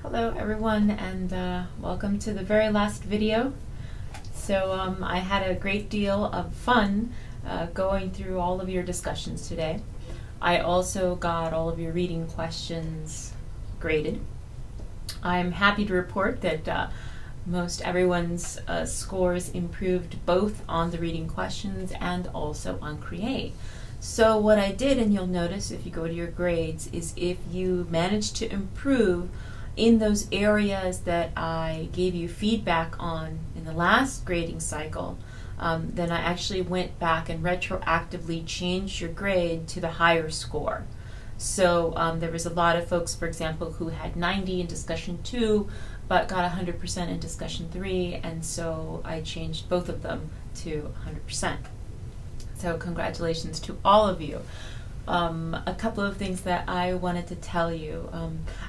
Hello everyone, and welcome to the very last video. So I had a great deal of fun going through all of your discussions today. I also got all of your reading questions graded. I'm happy to report that most everyone's scores improved both on the reading questions and also on Create. So what I did, and you'll notice if you go to your grades, is if you managed to improve in those areas that I gave you feedback on in the last grading cycle, then I actually went back and retroactively changed your grade to the higher score. So there was a lot of folks, for example, who had 90 in discussion 2, but got 100% in discussion 3, and so I changed both of them to 100%. So congratulations to all of you. A couple of things that I wanted to tell you.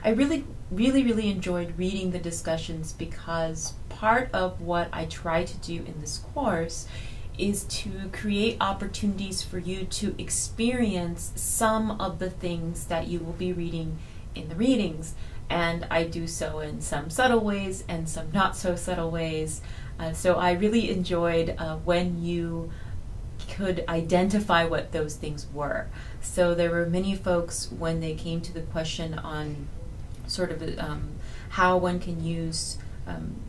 I really enjoyed reading the discussions because part of what I try to do in this course is to create opportunities for you to experience some of the things that you will be reading in the readings. And I do so in some subtle ways and some not so subtle ways. So I really enjoyed when you could identify what those things were. So there were many folks when they came to the question on sort of how one can use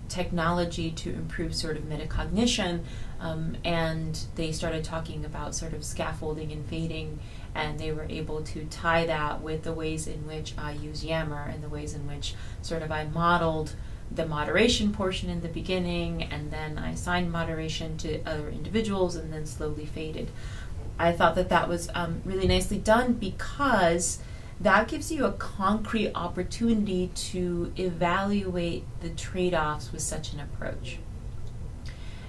technology to improve sort of metacognition, and they started talking about sort of scaffolding and fading, and they were able to tie that with the ways in which I use Yammer and the ways in which sort of I modeled the moderation portion in the beginning, and then I assigned moderation to other individuals and then slowly faded. I thought that that was really nicely done because that gives you a concrete opportunity to evaluate the trade-offs with such an approach.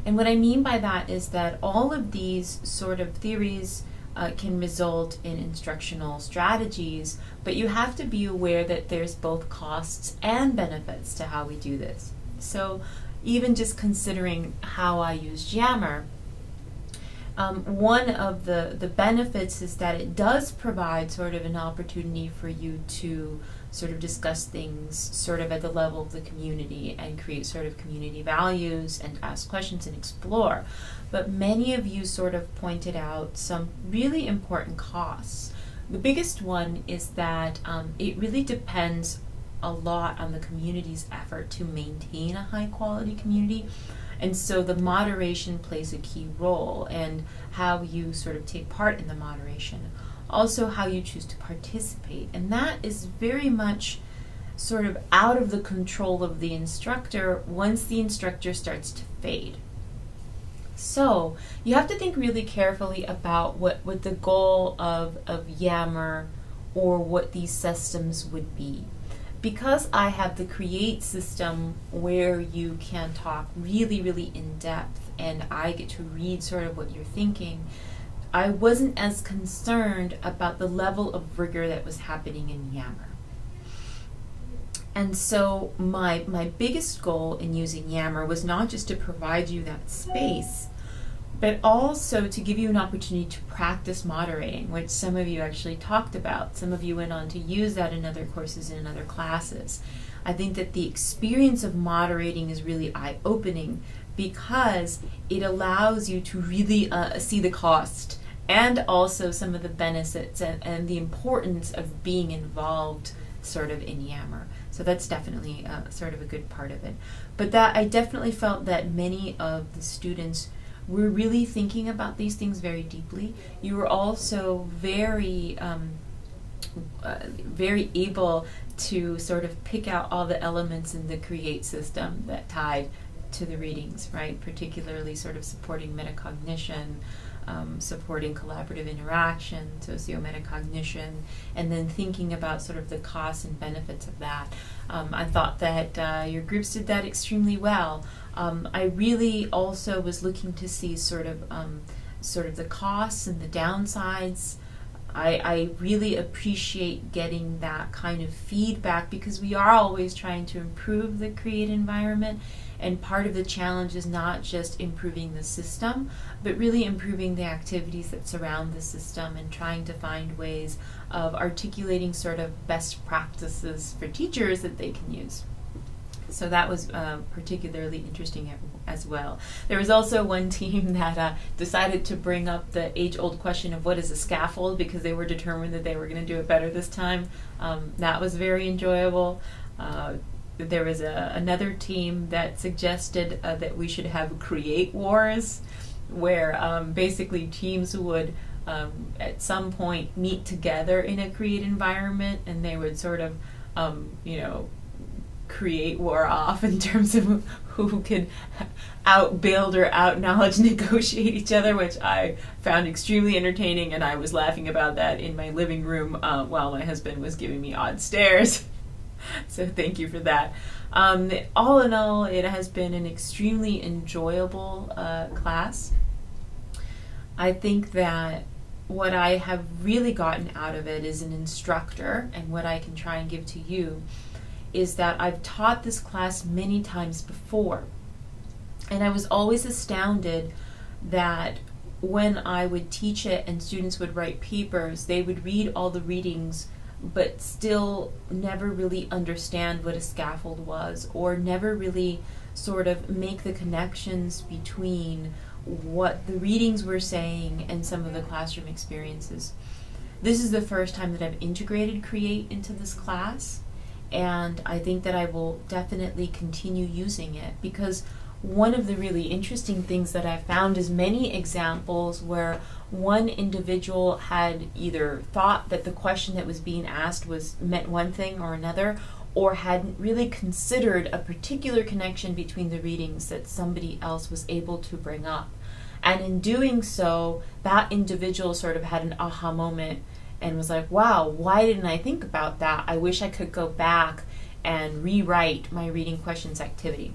And what I mean by that is that all of these sort of theories can result in instructional strategies, but you have to be aware that there's both costs and benefits to how we do this. So even just considering how I use Yammer, one of the benefits is that it does provide sort of an opportunity for you to sort of discuss things sort of at the level of the community and create sort of community values and ask questions and explore. But many of you sort of pointed out some really important costs. The biggest one is that it really depends a lot on the community's effort to maintain a high quality community. And so the moderation plays a key role, and how you sort of take part in the moderation. Also how you choose to participate. And that is very much sort of out of the control of the instructor once the instructor starts to fade. So you have to think really carefully about what the goal of Yammer or what these systems would be. Because I have the Create system where you can talk really in depth and I get to read sort of what you're thinking, I wasn't as concerned about the level of rigor that was happening in Yammer. And so my biggest goal in using Yammer was not just to provide you that space, but also to give you an opportunity to practice moderating, which some of you actually talked about. Some of you went on to use that in other courses and in other classes. I think that the experience of moderating is really eye-opening because it allows you to really see the cost and also some of the benefits and the importance of being involved sort of in Yammer. So that's definitely sort of a good part of it. But that I definitely felt that many of the students were really thinking about these things very deeply. You were also very able to sort of pick out all the elements in the Create system that tied to the readings, right? Particularly sort of supporting metacognition, supporting collaborative interaction, socio-metacognition, and then thinking about sort of the costs and benefits of that. I thought that your groups did that extremely well. I really also was looking to see sort of the costs and the downsides I really appreciate getting that kind of feedback, because we are always trying to improve the Create environment, and part of the challenge is not just improving the system, but really improving the activities that surround the system and trying to find ways of articulating sort of best practices for teachers that they can use. So that was particularly interesting as well. There was also one team that decided to bring up the age-old question of what is a scaffold, because they were determined that they were going to do it better this time. That was very enjoyable. There was another team that suggested that we should have Create Wars, where basically teams would at some point meet together in a Create environment, and they would sort of, create war off in terms of who could outbuild or out-knowledge negotiate each other, which I found extremely entertaining, and I was laughing about that in my living room while my husband was giving me odd stares. So thank you for that. All in all, it has been an extremely enjoyable class. I think that what I have really gotten out of it as an instructor, and what I can try and give to you, is that I've taught this class many times before, and I was always astounded that when I would teach it and students would write papers, they would read all the readings but still never really understand what a scaffold was, or never really sort of make the connections between what the readings were saying and some of the classroom experiences. This is the first time that I've integrated Create into this class, and I think that I will definitely continue using it, because one of the really interesting things that I found is many examples where one individual had either thought that the question that was being asked meant one thing or another, or hadn't really considered a particular connection between the readings that somebody else was able to bring up. And in doing so, that individual sort of had an aha moment and was like, wow, why didn't I think about that? I wish I could go back and rewrite my reading questions activity,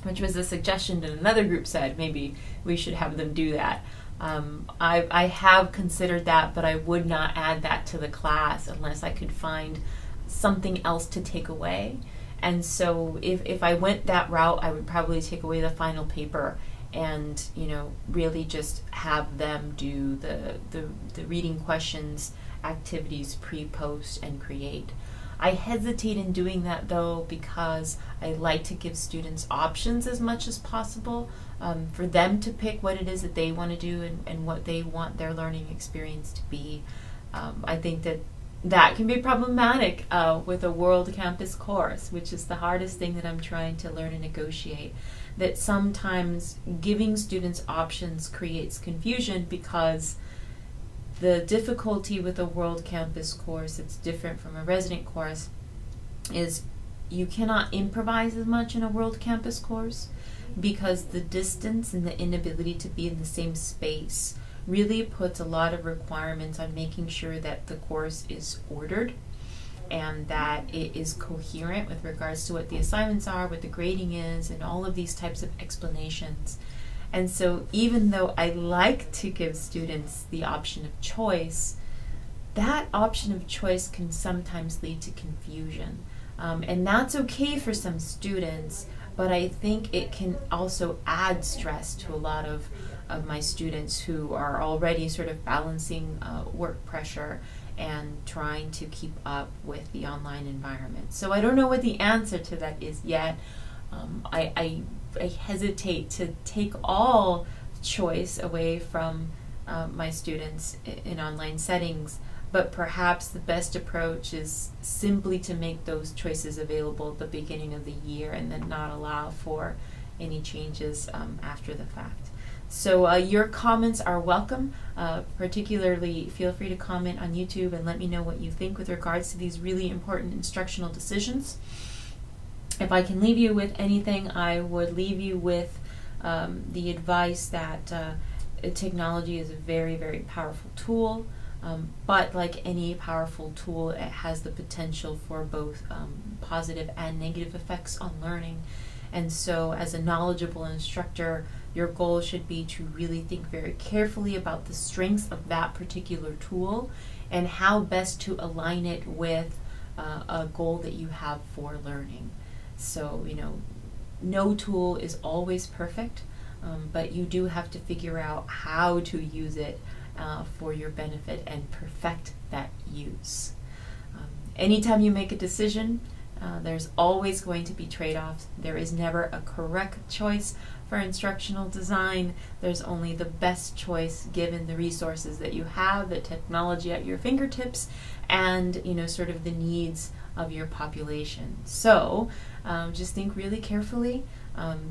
which was a suggestion that another group said maybe we should have them do that. I have considered that, but I would not add that to the class unless I could find something else to take away. And so if I went that route, I would probably take away the final paper and really just have them do the reading questions activities pre-post and create. I hesitate in doing that though, because I like to give students options as much as possible, for them to pick what it is that they want to do and what they want their learning experience to be. I think that can be problematic with a World Campus course, which is the hardest thing that I'm trying to learn and negotiate. That sometimes giving students options creates confusion, because the difficulty with a World Campus course, it's different from a resident course, is you cannot improvise as much in a World Campus course, because the distance and the inability to be in the same space really puts a lot of requirements on making sure that the course is ordered and that it is coherent with regards to what the assignments are, what the grading is, and all of these types of explanations. And so even though I like to give students the option of choice, that option of choice can sometimes lead to confusion. And that's okay for some students, but I think it can also add stress to a lot of my students who are already sort of balancing work pressure and trying to keep up with the online environment. So I don't know what the answer to that is yet. I hesitate to take all choice away from my students in online settings, but perhaps the best approach is simply to make those choices available at the beginning of the year and then not allow for any changes after the fact. So your comments are welcome. Particularly, feel free to comment on YouTube and let me know what you think with regards to these really important instructional decisions. If I can leave you with anything, I would leave you with the advice that technology is a very, very powerful tool, but like any powerful tool, it has the potential for both positive and negative effects on learning. And so as a knowledgeable instructor, Your goal should be to really think very carefully about the strengths of that particular tool and how best to align it with a goal that you have for learning. So, no tool is always perfect, but you do have to figure out how to use it for your benefit and perfect that use. Anytime you make a decision, there's always going to be trade-offs. There is never a correct choice for instructional design. There's only the best choice given the resources that you have, the technology at your fingertips, and sort of the needs of your population. So just think really carefully,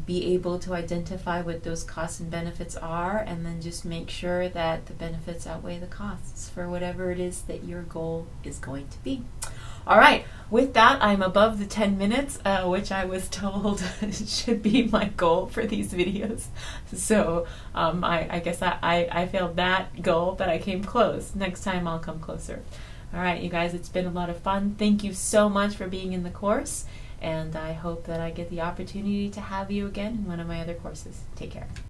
be able to identify what those costs and benefits are, and then just make sure that the benefits outweigh the costs for whatever it is that your goal is going to be. All right, with that, I'm above the 10 minutes, which I was told should be my goal for these videos. So I guess I failed that goal, but I came close. Next time I'll come closer. All right, you guys, it's been a lot of fun. Thank you so much for being in the course, and I hope that I get the opportunity to have you again in one of my other courses. Take care.